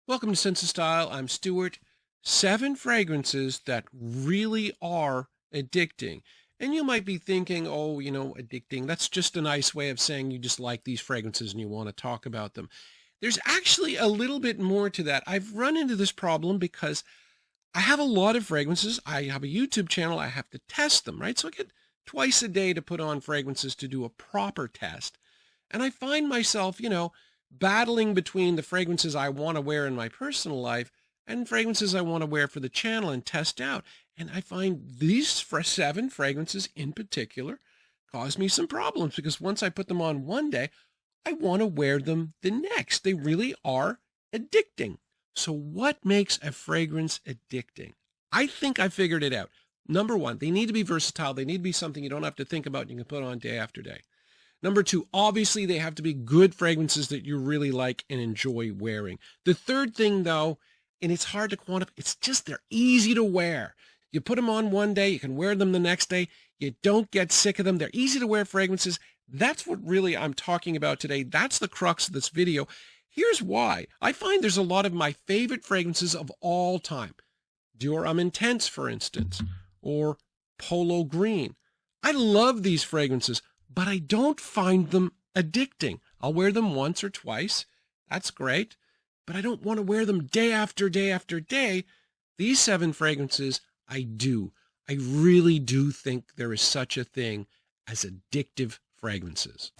Welcome to Sense of Style. I'm Stuart. 7 fragrances that really are addicting. And you might be thinking, oh, addicting. That's just a nice way of saying you just like these fragrances and you want to talk about them. There's actually a little bit more to that. I've run into this problem because I have a lot of fragrances. I have a YouTube channel. I have to test them, right? So I get twice a day to put on fragrances to do a proper test. And I find myself, battling between the fragrances I want to wear in my personal life and fragrances I want to wear for the channel and test out. And I find these 7 fragrances in particular cause me some problems because once I put them on one day, I want to wear them the next. They really are addicting. So what makes a fragrance addicting? I think I figured it out. Number 1, they need to be versatile. They need to be something you don't have to think about. You can put on day after day. Number 2, obviously they have to be good fragrances that you really like and enjoy wearing. The third thing though, and it's hard to quantify, it's just they're easy to wear. You put them on one day, you can wear them the next day. You don't get sick of them. They're easy to wear fragrances. That's what really I'm talking about today. That's the crux of this video. Here's why. I find there's a lot of my favorite fragrances of all time. Dior Homme Intense, for instance, or Polo Green. I love these fragrances, but I don't find them addicting. I'll wear them once or twice. That's great. But I don't want to wear them day after day after day. These 7 fragrances, I do. I really do think there is such a thing as addictive fragrances.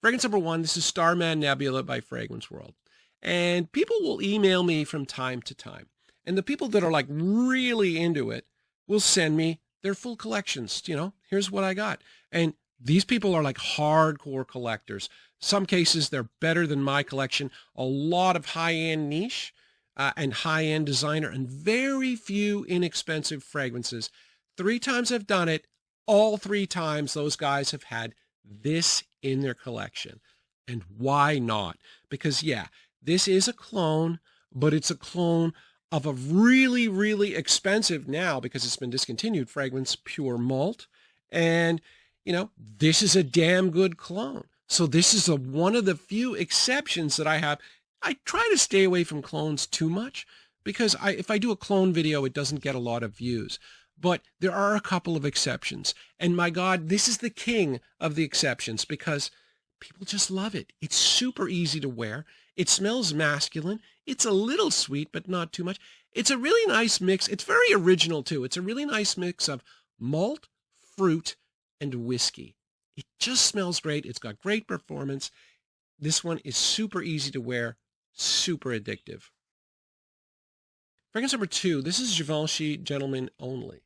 Fragrance number 1, this is Starman Nebula by Fragrance World. And people will email me from time to time. And the people that are like really into it will send me their full collections. Here's what I got. And these people are like hardcore collectors. Some cases, they're better than my collection. A lot of high-end niche and high-end designer and very few inexpensive fragrances. 3 times I've done it. All 3 times those guys have had this in their collection. And why not? Because, yeah, this is a clone, but it's a clone of a really, really expensive now, because it's been discontinued, fragrance, Pure Malt. And, this is a damn good clone. So this is one of the few exceptions that I have. I try to stay away from clones too much because if I do a clone video, it doesn't get a lot of views. But there are a couple of exceptions. And my God, this is the king of the exceptions because people just love it. It's super easy to wear. It smells masculine. It's a little sweet, but not too much. It's a really nice mix. It's very original too. It's a really nice mix of malt, fruit, and whiskey. It just smells great. It's got great performance. This one is super easy to wear, super addictive. Fragrance number 2, this is Givenchy Gentleman Only.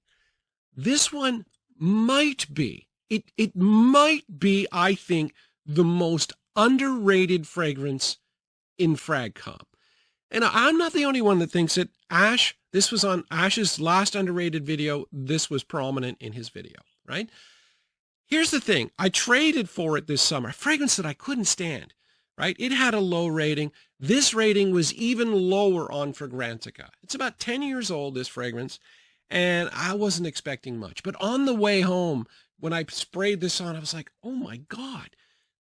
This one might be, it might be, I think, the most underrated fragrance in FragCom. And I'm not the only one that thinks it. Ash, this was on Ash's last underrated video. This was prominent in his video, right? Here's the thing. I traded for it this summer, a fragrance that I couldn't stand, right? It had a low rating. This rating was even lower on Fragrantica. It's about 10 years old, this fragrance, and I wasn't expecting much. But on the way home, when I sprayed this on, I was like, oh my God,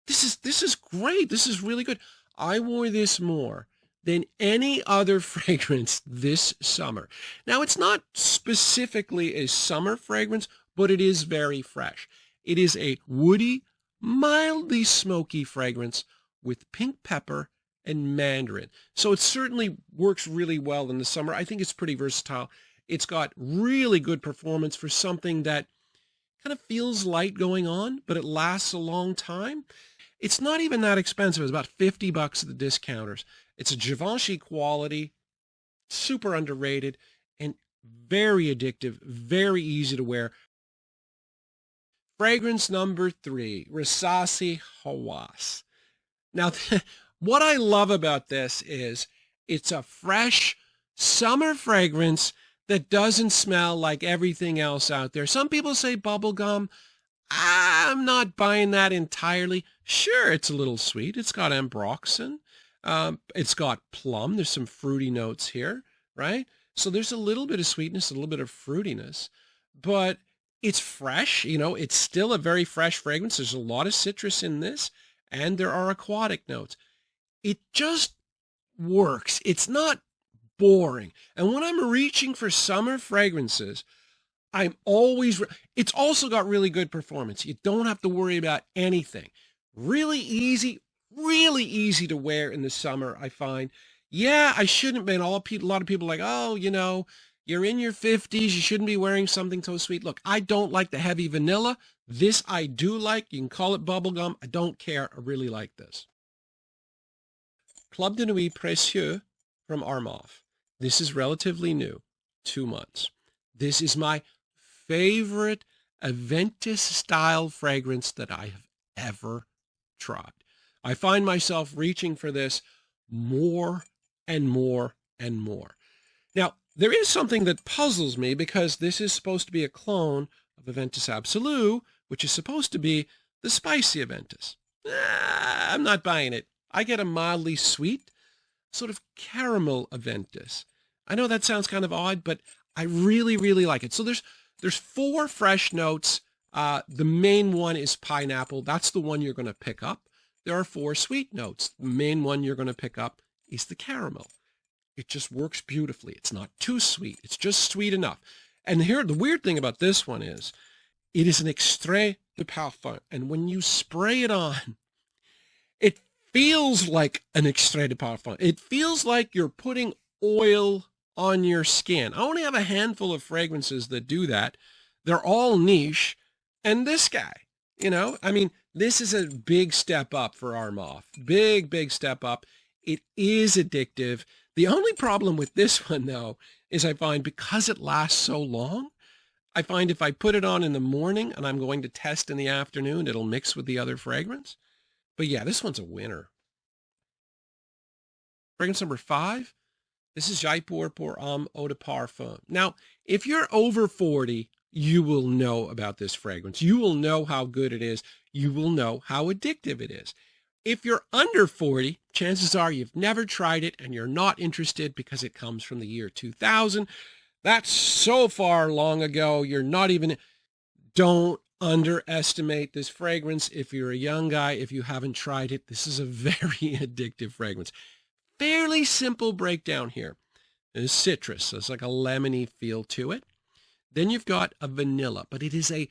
this is great. This is really good. I wore this more than any other fragrance this summer. Now, it's not specifically a summer fragrance, but it is very fresh. It is a woody, mildly smoky fragrance with pink pepper and mandarin. So it certainly works really well in the summer. I think it's pretty versatile. It's got really good performance for something that kind of feels light going on, but it lasts a long time. It's not even that expensive. It's about $50 at the discounters. It's a Givenchy quality, super underrated, and very addictive, very easy to wear. Fragrance number 3, Rasasi Hawas. Now, what I love about this is it's a fresh summer fragrance that doesn't smell like everything else out there. Some people say bubblegum. I'm not buying that entirely. Sure, it's a little sweet. It's got ambroxan. It's got plum. There's some fruity notes here, right? So there's a little bit of sweetness, a little bit of fruitiness, but It's fresh, it's still a very fresh fragrance. There's a lot of citrus in this, and there are aquatic notes. It just works. It's not boring. And when I'm reaching for summer fragrances, I'm always, it's also got really good performance. You don't have to worry about anything. Really easy to wear in the summer, I find. Yeah, I shouldn't be. A lot of people are like, oh, you're in your 50s. You shouldn't be wearing something so sweet. Look, I don't like the heavy vanilla. This I do like. You can call it bubblegum. I don't care. I really like this. Club de Nuit Precieux from Armaf. This is relatively new, 2 months. This is my favorite Aventus style fragrance that I have ever tried. I find myself reaching for this more and more and more. Now, there is something that puzzles me because this is supposed to be a clone of Aventus Absolu, which is supposed to be the spicy Aventus. I'm not buying it. I get a mildly sweet, sort of caramel Aventus. I know that sounds kind of odd, but I really, really like it. So there's 4 fresh notes. The main one is pineapple. That's the one you're going to pick up. There are 4 sweet notes. The main one you're going to pick up is the caramel. It just works beautifully. It's not too sweet. It's just sweet enough. And here, the weird thing about this one is it is an extrait de parfum. And when you spray it on, it feels like an extrait de parfum. It feels like you're putting oil on your skin. I only have a handful of fragrances that do that. They're all niche. And this guy, this is a big step up for Armaf. Big step up. It is addictive. The only problem with this one, though, is I find because it lasts so long, I find if I put it on in the morning and I'm going to test in the afternoon, it'll mix with the other fragrance. But yeah, this one's a winner. Fragrance number 5. This is Jaipur pour Homme Oud Parfum. Now, if you're over 40, you will know about this fragrance. You will know how good it is. You will know how addictive it is. If you're under 40, chances are you've never tried it and you're not interested because it comes from the year 2000. That's so far long ago. You're not even... Don't underestimate this fragrance. If you're a young guy, if you haven't tried it, this is a very addictive fragrance. Fairly simple breakdown here. There's citrus, so it's like a lemony feel to it. Then you've got a vanilla, but it is a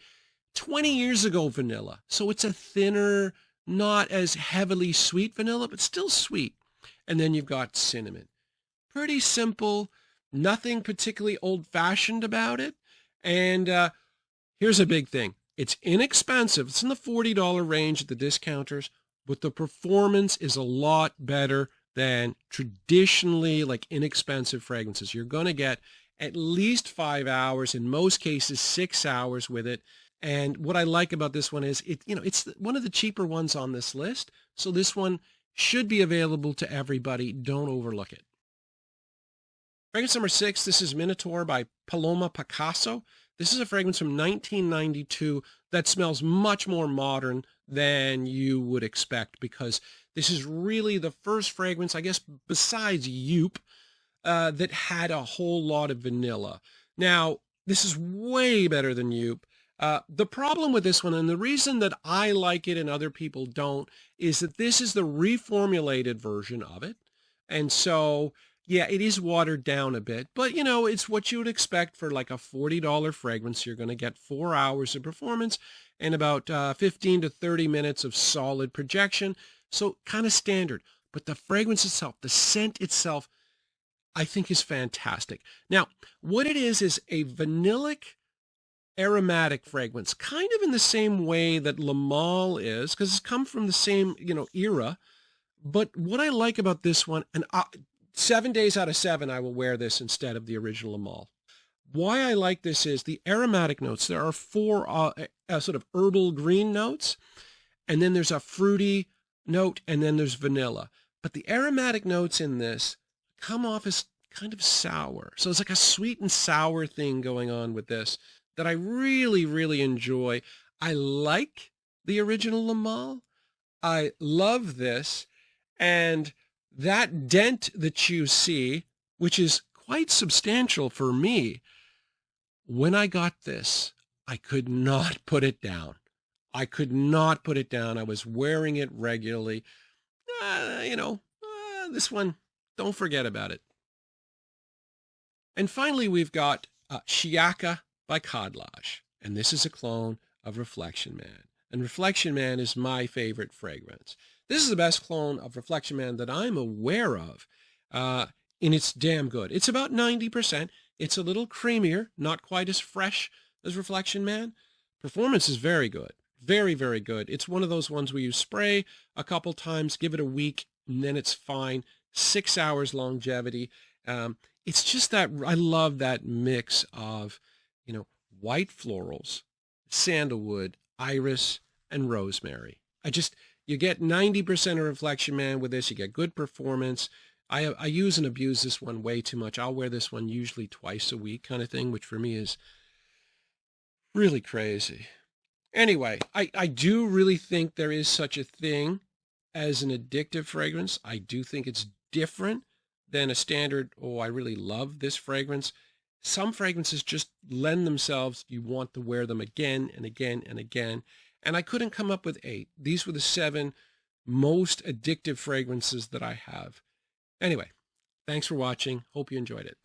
20 years ago vanilla. So it's a thinner, not as heavily sweet vanilla, but still sweet. And then you've got cinnamon. Pretty simple, nothing particularly old-fashioned about it. And here's a big thing. It's inexpensive. It's in the $40 range at the discounters, but the performance is a lot better than traditionally inexpensive fragrances. You're going to get at least 5 hours, in most cases 6 hours with it. And what I like about this one is it's one of the cheaper ones on this list. So this one should be available to everybody. Don't overlook it. Fragrance number 6, this is Minotaure by Paloma Picasso. This is a fragrance from 1992 that smells much more modern than you would expect because this is really the first fragrance, I guess, besides Youp, that had a whole lot of vanilla. Now, this is way better than Youp. The problem with this one, and the reason that I like it and other people don't, is that this is the reformulated version of it. And so, yeah, it is watered down a bit, but it's what you would expect for like a $40 fragrance. You're going to get 4 hours of performance and about 15 to 30 minutes of solid projection. So kind of standard, but the fragrance itself, the scent itself, I think is fantastic. Now, what it is a vanillic aromatic fragrance, kind of in the same way that Le Male is, because it's come from the same, era. But what I like about this one, and 7 days out of 7, I will wear this instead of the original Le Male. Why I like this is the aromatic notes. There are 4 sort of herbal green notes, and then there's a fruity note, and then there's vanilla. But the aromatic notes in this come off as kind of sour. So it's like a sweet and sour thing going on with this that I really, really enjoy. I like the original Le Male. I love this. And that dent that you see, which is quite substantial for me, when I got this, I could not put it down. I could not put it down. I was wearing it regularly. This one, don't forget about it. And finally, we've got Shiaka by Khadlaj. And this is a clone of Reflection Man. And Reflection Man is my favorite fragrance. This is the best clone of Reflection Man that I'm aware of. And it's damn good. It's about 90%. It's a little creamier, not quite as fresh as Reflection Man. Performance is very good. Very, very good. It's one of those ones where you spray a couple times, give it a week, and then it's fine. 6 hours longevity. It's just that I love that mix of, white florals, sandalwood, iris, and rosemary. You get 90% of Reflection Man with this. You get good performance. I use and abuse this one way too much. I'll wear this one usually twice a week kind of thing, which for me is really crazy. Anyway, I do really think there is such a thing as an addictive fragrance. I do think it's different than a standard, I really love this fragrance. Some fragrances just lend themselves, you want to wear them again and again and again. And I couldn't come up with 8. These were the 7 most addictive fragrances that I have. Anyway, thanks for watching. Hope you enjoyed it.